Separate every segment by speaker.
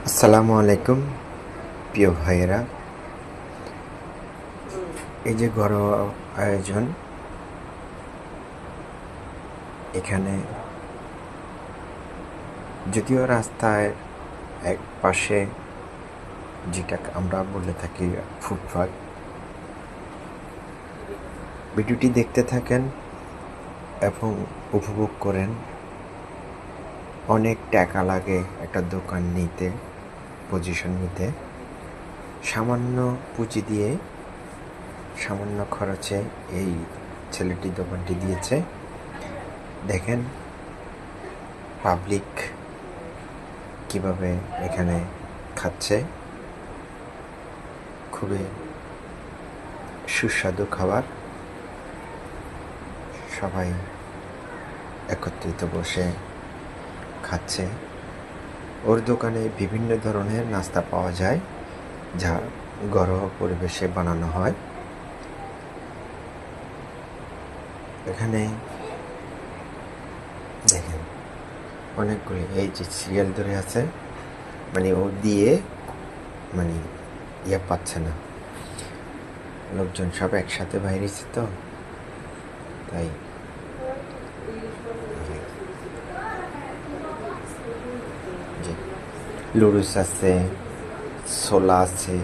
Speaker 1: আসসালামু আলাইকুম প্রিয় ভাইয়েরা। এই যে ঘরোয়া আয়োজন, এখানে যদিও রাস্তায় এক পাশে যেটা আমরা বলে থাকি ফুটপাত, ভিডিওটি দেখতে থাকেন এবং উপভোগ করেন। অনেক টাকা লাগে একটা দোকান নিতে, পজিশন নিতে। সামান্য পুঁজি দিয়ে, সামান্য খরচে এই ছেলেটি দোকানটি দিয়েছে। দেখেন পাবলিক কিভাবে এখানে খাচ্ছে। খুবই সুস্বাদু খাবার। সবাই একত্রিত বসে খাচ্ছে। ওর দোকানে বিভিন্ন ধরনের নাস্তা পাওয়া যায়, যা ঘরোয়া পরিবেশে বানানো হয়। এখানে দেখেন অনেকগুলি এই যে সিরিয়াল ধরে আছে, মানে ও দিয়ে মানে ইয়ে পাচ্ছে না, লোকজন সব একসাথে বাইরেছে তো তাই। যে লুডুস আছে, ছোলা আছে,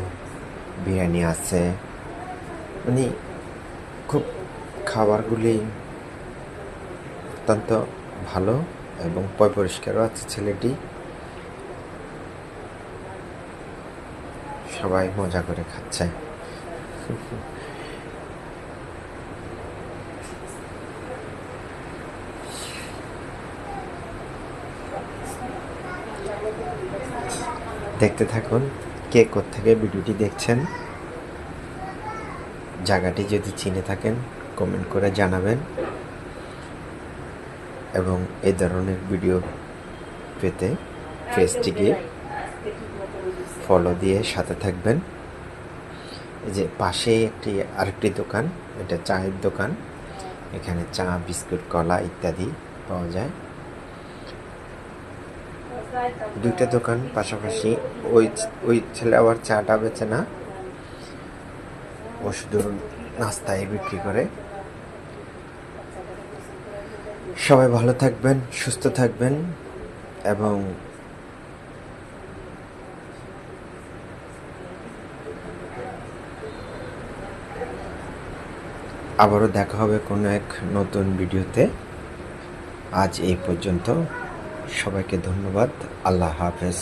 Speaker 1: বিরিয়ানি আছে, মানে খুব খাবারগুলি অত্যন্ত ভালো এবং পরিষ্কারও আছে ছেলেটি। সবাই মজা করে খাচ্ছে। দেখতে থাকুন, কে কোত্থেকে ভিডিওটি দেখছেন। জায়গাটি যদি চিনে থাকেন কমেন্ট করে জানাবেন এবং এই ধরনের ভিডিও পেতে পেজটিকে ফলো দিয়ে সাথে থাকবেন। এই যে পাশেই আরেকটি দোকান, এটা চায়ের দোকান। এখানে চা, বিস্কুট, কলা ইত্যাদি পাওয়া যায়। দুইটা দোকান পাশাপাশি। ওই ছেলে আবার চাটা বেচে না, ও শুধু নাস্তায় বিক্রি করে। সবাই ভালো থাকবেন, সুস্থ থাকবেন এবং আবারও দেখা হবে কোনো এক নতুন ভিডিওতে। আজ এই পর্যন্ত। সবাইকে ধন্যবাদ। আল্লাহ হাফেজ।